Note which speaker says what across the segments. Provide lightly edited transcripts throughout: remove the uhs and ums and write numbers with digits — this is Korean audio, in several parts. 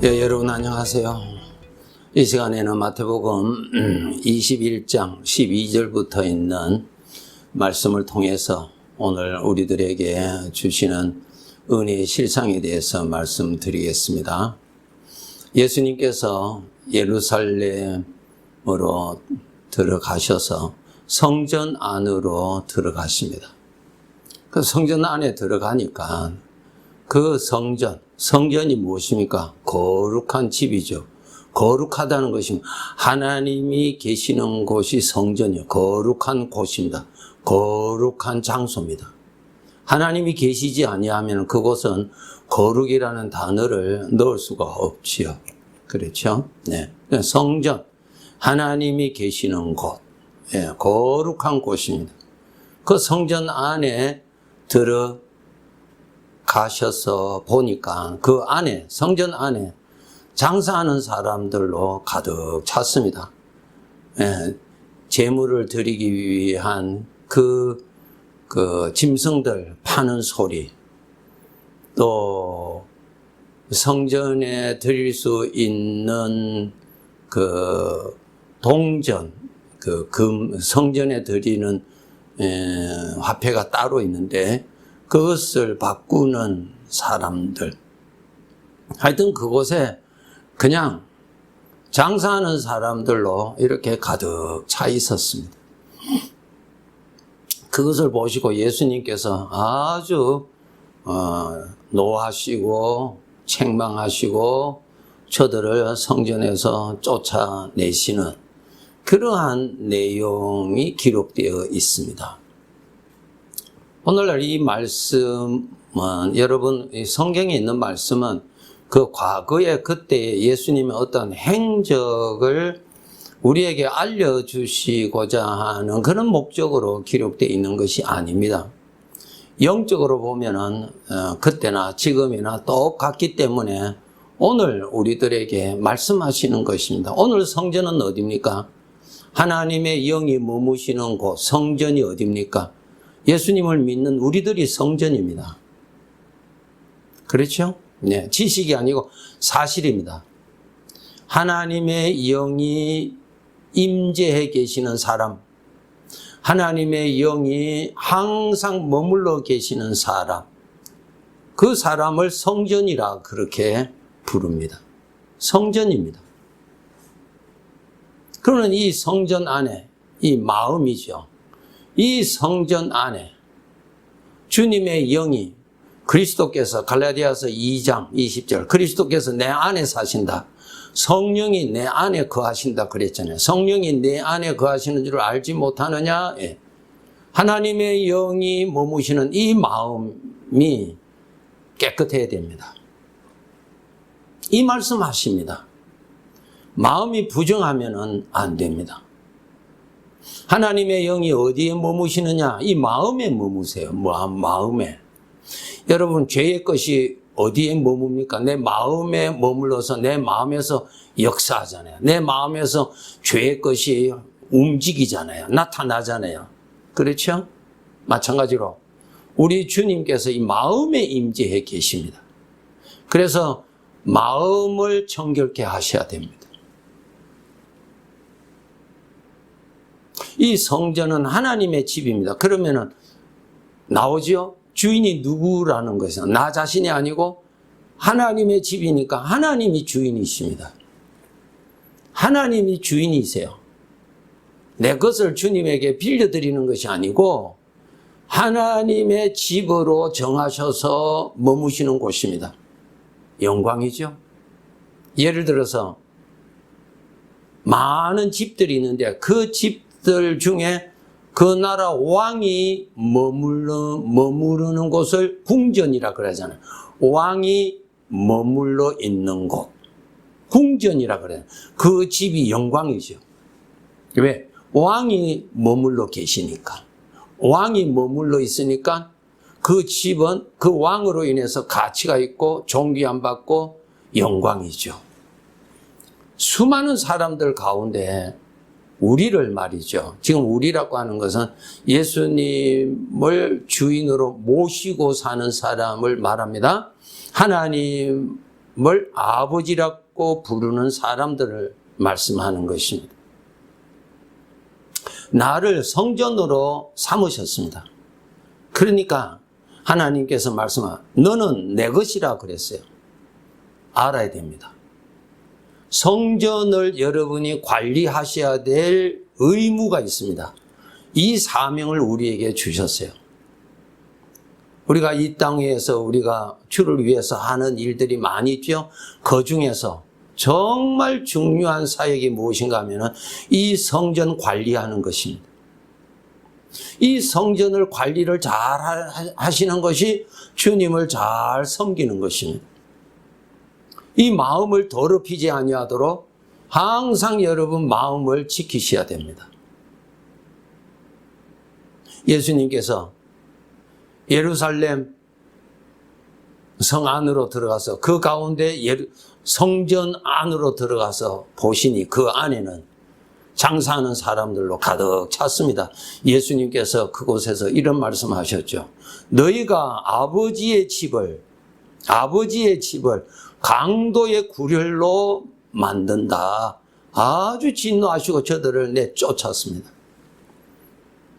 Speaker 1: 여러분 안녕하세요. 이 시간에는 마태복음 21장 12절부터 있는 말씀을 통해서 오늘 우리들에게 주시는 은혜의 실상에 대해서 말씀드리겠습니다. 예수님께서 예루살렘으로 들어가셔서 성전 안으로 들어가십니다. 그 성전 안에 들어가니까 그 성전이 무엇입니까? 거룩한 집이죠. 거룩하다는 것이 하나님이 계시는 곳이 성전이요. 거룩한 곳입니다. 거룩한 장소입니다. 하나님이 계시지 아니하면 그곳은 거룩이라는 단어를 넣을 수가 없지요. 그렇죠? 네. 성전, 하나님이 계시는 곳, 네. 거룩한 곳입니다. 그 성전 안에 들어가셔서 보니까 그 안에, 성전 안에 장사하는 사람들로 가득 찼습니다. 예, 제물을 드리기 위한 그 짐승들 파는 소리, 또 성전에 드릴 수 있는 그 동전, 성전에 드리는 화폐가 따로 있는데 그것을 바꾸는 사람들, 하여튼 그곳에 그냥 장사하는 사람들로 이렇게 가득 차 있었습니다. 그것을 보시고 예수님께서 아주 노하시고 책망하시고 저들을 성전에서 쫓아내시는 그러한 내용이 기록되어 있습니다. 오늘날 이 말씀은, 여러분, 이 성경에 있는 말씀은 그 과거에 그때 예수님의 어떤 행적을 우리에게 알려주시고자 하는 그런 목적으로 기록되어 있는 것이 아닙니다. 영적으로 보면은 그때나 지금이나 똑같기 때문에 오늘 우리들에게 말씀하시는 것입니다. 오늘 성전은 어디입니까? 하나님의 영이 머무시는 곳, 성전이 어디입니까? 예수님을 믿는 우리들이 성전입니다. 그렇죠? 네, 지식이 아니고 사실입니다. 하나님의 영이 임재해 계시는 사람, 하나님의 영이 항상 머물러 계시는 사람, 그 사람을 성전이라 그렇게 부릅니다. 성전입니다. 그러면 이 성전 안에, 이 마음이죠. 이 성전 안에 주님의 영이, 그리스도께서 갈라디아서 2장 20절, 그리스도께서 내 안에 사신다. 성령이 내 안에 거하신다 그랬잖아요. 성령이 내 안에 거하시는 줄 알지 못하느냐? 예. 하나님의 영이 머무시는 이 마음이 깨끗해야 됩니다. 이 말씀하십니다. 마음이 부정하면 안 됩니다. 하나님의 영이 어디에 머무시느냐? 이 마음에 머무세요. 마음에. 여러분, 죄의 것이 어디에 머뭅니까? 내 마음에 머물러서 내 마음에서 역사하잖아요. 내 마음에서 죄의 것이 움직이잖아요. 나타나잖아요. 그렇죠? 마찬가지로 우리 주님께서 이 마음에 임재해 계십니다. 그래서 마음을 정결케 하셔야 됩니다. 이 성전은 하나님의 집입니다. 그러면은 나오죠? 주인이 누구라는 것이죠? 나 자신이 아니고 하나님의 집이니까 하나님이 주인이십니다. 하나님이 주인이세요. 내 것을 주님에게 빌려드리는 것이 아니고 하나님의 집으로 정하셔서 머무시는 곳입니다. 영광이죠. 예를 들어서 많은 집들이 있는데 그 집들 중에 그 나라 왕이 머무르는 곳을 궁전이라 그러잖아요. 왕이 머물러 있는 곳, 궁전이라 그래요. 그 집이 영광이죠. 왜? 왕이 머물러 계시니까. 왕이 머물러 있으니까 그 집은 그 왕으로 인해서 가치가 있고 존귀함 받고 영광이죠. 수많은 사람들 가운데 우리를 말이죠. 지금 우리라고 하는 것은 예수님을 주인으로 모시고 사는 사람을 말합니다. 하나님을 아버지라고 부르는 사람들을 말씀하는 것입니다. 나를 성전으로 삼으셨습니다. 그러니까 하나님께서 말씀하신 너는 내 것이라 그랬어요. 알아야 됩니다. 성전을 여러분이 관리하셔야 될 의무가 있습니다. 이 사명을 우리에게 주셨어요. 우리가 이 땅에서 우리가 주를 위해서 하는 일들이 많이 있죠. 그 중에서 정말 중요한 사역이 무엇인가 하면은 이 성전 관리하는 것입니다. 이 성전을 관리를 잘 하시는 것이 주님을 잘 섬기는 것입니다. 이 마음을 더럽히지 아니하도록 항상 여러분 마음을 지키셔야 됩니다. 예수님께서 예루살렘 성 안으로 들어가서 그 가운데 성전 안으로 들어가서 보시니 그 안에는 장사하는 사람들로 가득 찼습니다. 예수님께서 그곳에서 이런 말씀하셨죠. 너희가 아버지의 집을 강도의 구렬로 만든다. 아주 진노하시고 저들을 내쫓았습니다.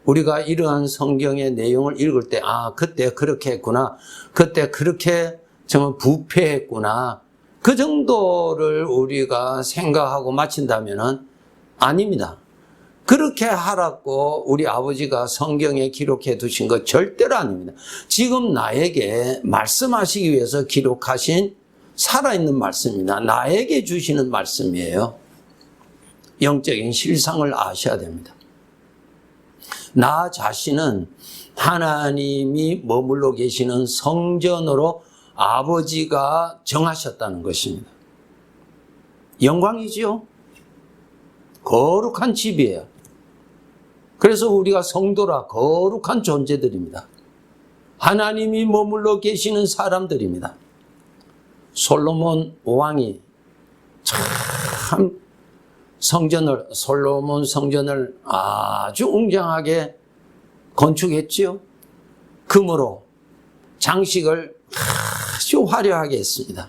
Speaker 1: 우리가 이러한 성경의 내용을 읽을 때, 그때 그렇게 했구나. 그때 그렇게 정말 부패했구나. 그 정도를 우리가 생각하고 마친다면은 아닙니다. 그렇게 하라고 우리 아버지가 성경에 기록해 두신 것 절대로 아닙니다. 지금 나에게 말씀하시기 위해서 기록하신 살아있는 말씀입니다. 나에게 주시는 말씀이에요. 영적인 실상을 아셔야 됩니다. 나 자신은 하나님이 머물러 계시는 성전으로 아버지가 정하셨다는 것입니다. 영광이지요? 거룩한 집이에요. 그래서 우리가 성도라 거룩한 존재들입니다. 하나님이 머물러 계시는 사람들입니다. 솔로몬 왕이 참 솔로몬 성전을 아주 웅장하게 건축했지요. 금으로 장식을 아주 화려하게 했습니다.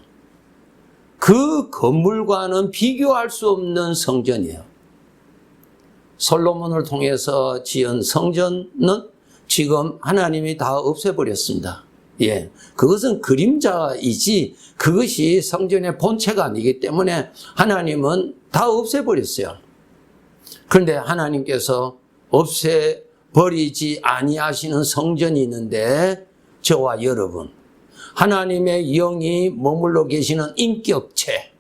Speaker 1: 그 건물과는 비교할 수 없는 성전이에요. 솔로몬을 통해서 지은 성전은 지금 하나님이 다 없애버렸습니다. 그것은 그림자이지 그것이 성전의 본체가 아니기 때문에 하나님은 다 없애버렸어요. 그런데 하나님께서 없애버리지 아니하시는 성전이 있는데 저와 여러분, 하나님의 영이 머물러 계시는 인격체,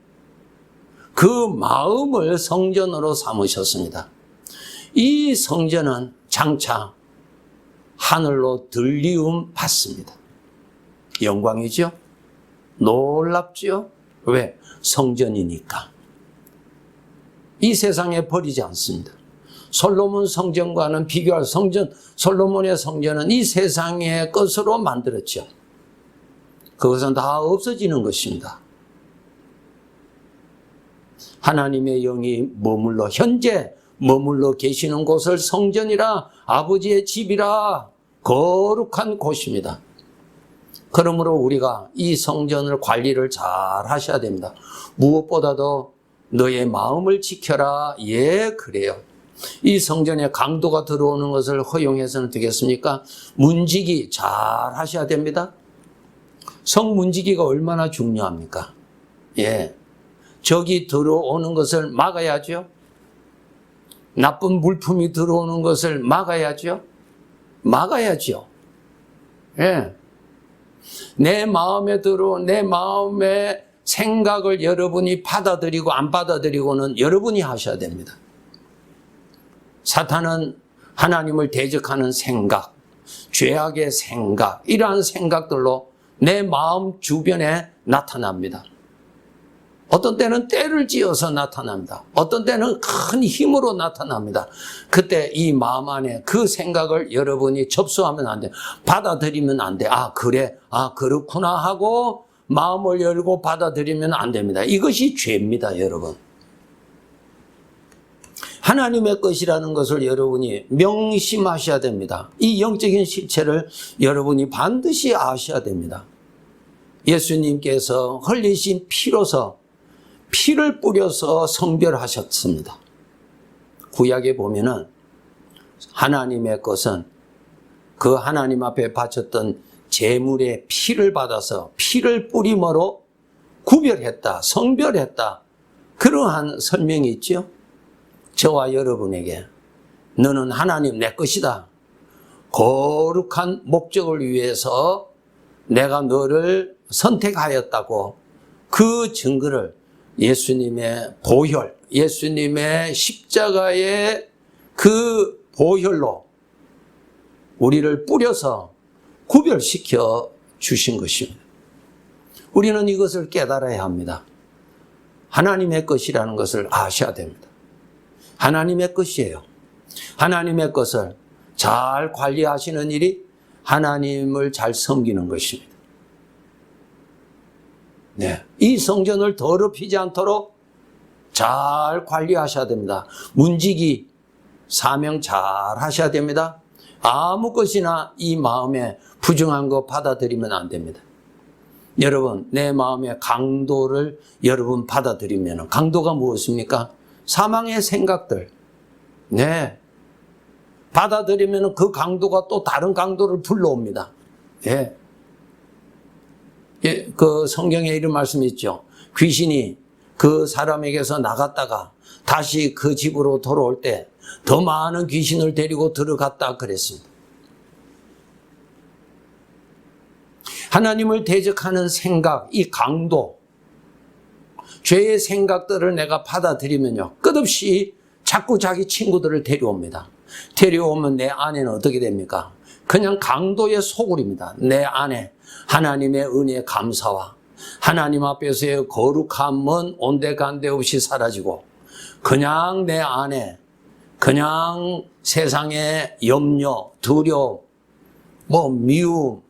Speaker 1: 그 마음을 성전으로 삼으셨습니다. 이 성전은 장차 하늘로 들리움 받습니다. 영광이죠? 놀랍죠? 왜? 성전이니까. 이 세상에 버리지 않습니다. 솔로몬 성전과는 비교할 솔로몬의 성전은 이 세상의 것으로 만들었죠. 그것은 다 없어지는 것입니다. 하나님의 영이 현재 머물러 계시는 곳을 성전이라, 아버지의 집이라, 거룩한 곳입니다. 그러므로 우리가 이 성전을 관리를 잘 하셔야 됩니다. 무엇보다도 너의 마음을 지켜라. 그래요. 이 성전에 강도가 들어오는 것을 허용해서는 되겠습니까? 문지기 잘 하셔야 됩니다. 성문지기가 얼마나 중요합니까? 적이 들어오는 것을 막아야죠. 나쁜 물품이 들어오는 것을 막아야죠. 내 마음의 생각을 여러분이 받아들이고 안 받아들이고는 여러분이 하셔야 됩니다. 사탄은 하나님을 대적하는 생각, 죄악의 생각, 이러한 생각들로 내 마음 주변에 나타납니다. 어떤 때는 때를 지어서 나타납니다. 어떤 때는 큰 힘으로 나타납니다. 그때 이 마음 안에 그 생각을 여러분이 접수하면 안 돼요. 받아들이면 안 돼. 그래, 그렇구나 하고 마음을 열고 받아들이면 안 됩니다. 이것이 죄입니다, 여러분. 하나님의 것이라는 것을 여러분이 명심하셔야 됩니다. 이 영적인 실체를 여러분이 반드시 아셔야 됩니다. 예수님께서 흘리신 피로서 피를 뿌려서 성별하셨습니다. 구약에 보면은 하나님의 것은 그 하나님 앞에 바쳤던 제물의 피를 받아서 피를 뿌림으로 구별했다, 성별했다. 그러한 설명이 있죠. 저와 여러분에게 너는 하나님 내 것이다. 거룩한 목적을 위해서 내가 너를 선택하였다고 그 증거를 예수님의 보혈, 예수님의 십자가의 그 보혈로 우리를 뿌려서 구별시켜 주신 것입니다. 우리는 이것을 깨달아야 합니다. 하나님의 것이라는 것을 아셔야 됩니다. 하나님의 것이에요. 하나님의 것을 잘 관리하시는 일이 하나님을 잘 섬기는 것입니다. 네, 이 성전을 더럽히지 않도록 잘 관리하셔야 됩니다. 문지기, 사명 잘 하셔야 됩니다. 아무 것이나 이 마음에 부정한 거 받아들이면 안 됩니다. 여러분, 내 마음의 강도를 여러분 받아들이면, 강도가 무엇입니까? 사망의 생각들. 네. 받아들이면 그 강도가 또 다른 강도를 불러옵니다. 예. 예, 그 성경에 이런 말씀이 있죠. 귀신이 그 사람에게서 나갔다가 다시 그 집으로 돌아올 때 더 많은 귀신을 데리고 들어갔다 그랬습니다. 하나님을 대적하는 생각, 이 강도, 죄의 생각들을 내가 받아들이면요, 끝없이 자꾸 자기 친구들을 데려옵니다. 데려오면 내 안에는 어떻게 됩니까? 그냥 강도의 소굴입니다. 내 안에 하나님의 은혜의 감사와 하나님 앞에서의 거룩함은 온데간데 없이 사라지고, 그냥 내 안에 그냥 세상의 염려, 두려움, 미움,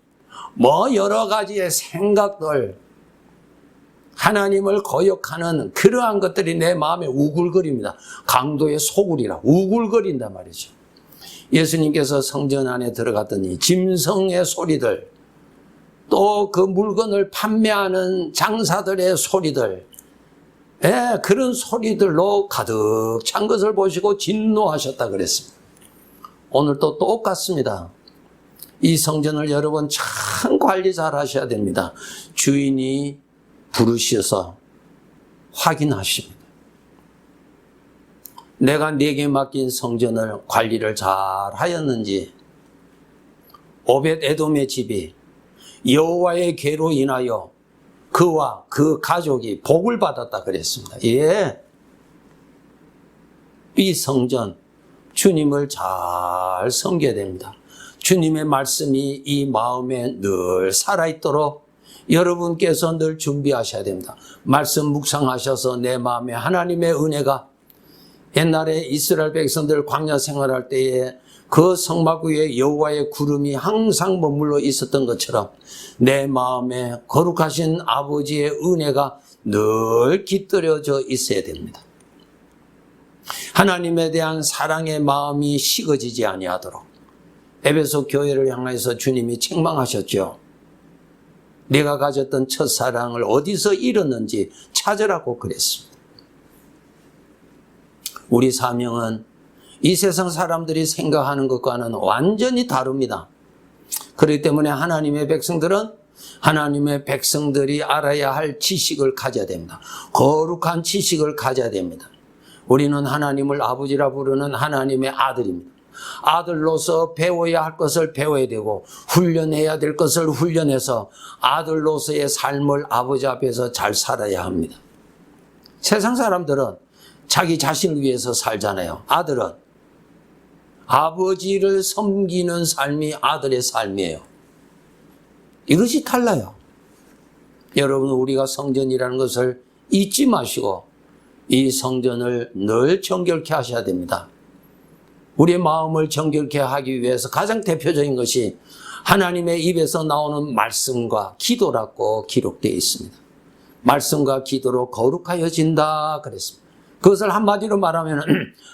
Speaker 1: 여러 가지의 생각들, 하나님을 거역하는 그러한 것들이 내 마음에 우글거립니다. 강도의 소굴이라 우글거린단 말이죠. 예수님께서 성전 안에 들어갔더니 짐승의 소리들, 또 그 물건을 판매하는 장사들의 소리들, 그런 소리들로 가득 찬 것을 보시고 진노하셨다 그랬습니다. 오늘도 똑같습니다. 이 성전을 여러분 참 관리 잘 하셔야 됩니다. 주인이 부르셔서 확인하십니다. 내가 네게 맡긴 성전을 관리를 잘 하였는지. 오벳 에돔의 집이 여호와의 계로 인하여 그와 그 가족이 복을 받았다 그랬습니다. 예. 이 성전, 주님을 잘 섬겨야 됩니다. 주님의 말씀이 이 마음에 늘 살아있도록 여러분께서 늘 준비하셔야 됩니다. 말씀 묵상하셔서 내 마음에 하나님의 은혜가, 옛날에 이스라엘 백성들 광야 생활할 때에 그 성막 위에 여호와의 구름이 항상 머물러 있었던 것처럼 내 마음에 거룩하신 아버지의 은혜가 늘 깃들여져 있어야 됩니다. 하나님에 대한 사랑의 마음이 식어지지 아니하도록 에베소 교회를 향해서 주님이 책망하셨죠. 네가 가졌던 첫사랑을 어디서 잃었는지 찾으라고 그랬습니다. 우리 사명은 이 세상 사람들이 생각하는 것과는 완전히 다릅니다. 그렇기 때문에 하나님의 백성들이 알아야 할 지식을 가져야 됩니다. 거룩한 지식을 가져야 됩니다. 우리는 하나님을 아버지라 부르는 하나님의 아들입니다. 아들로서 배워야 할 것을 배워야 되고 훈련해야 될 것을 훈련해서 아들로서의 삶을 아버지 앞에서 잘 살아야 합니다. 세상 사람들은 자기 자신을 위해서 살잖아요. 아들은 아버지를 섬기는 삶이 아들의 삶이에요. 이것이 달라요. 여러분, 우리가 성전이라는 것을 잊지 마시고 이 성전을 늘 정결케 하셔야 됩니다. 우리의 마음을 정결케 하기 위해서 가장 대표적인 것이 하나님의 입에서 나오는 말씀과 기도라고 기록되어 있습니다. 말씀과 기도로 거룩하여진다 그랬습니다. 그것을 한마디로 말하면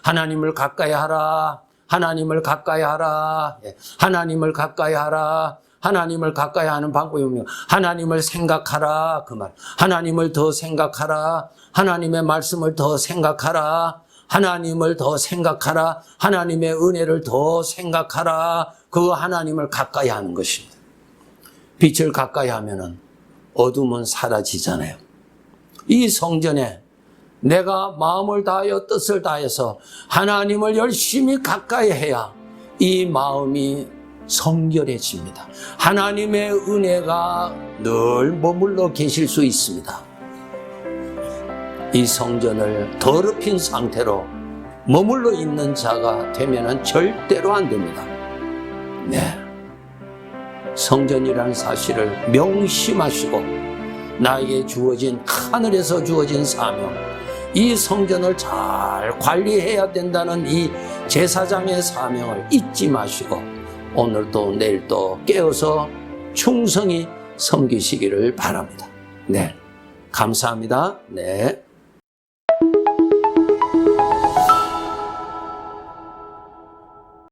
Speaker 1: 하나님을 가까이 하라, 하나님을 가까이 하라, 하나님을 가까이 하라, 하나님을 가까이 하는 방법이 뭡니까? 하나님을 생각하라 그 말. 하나님을 더 생각하라. 하나님의 말씀을 더 생각하라. 하나님을 더 생각하라. 하나님의 은혜를 더 생각하라. 그 하나님을 가까이 하는 것입니다. 빛을 가까이 하면은 어둠은 사라지잖아요. 이 성전에 내가 마음을 다하여 뜻을 다해서 하나님을 열심히 가까이 해야 이 마음이 성결해집니다. 하나님의 은혜가 늘 머물러 계실 수 있습니다. 이 성전을 더럽힌 상태로 머물러 있는 자가 되면은 절대로 안 됩니다. 네. 성전이라는 사실을 명심하시고 나에게 주어진 하늘에서 주어진 사명, 이 성전을 잘 관리해야 된다는 이 제사장의 사명을 잊지 마시고 오늘도 내일도 깨어서 충성히 섬기시기를 바랍니다. 네, 감사합니다. 네.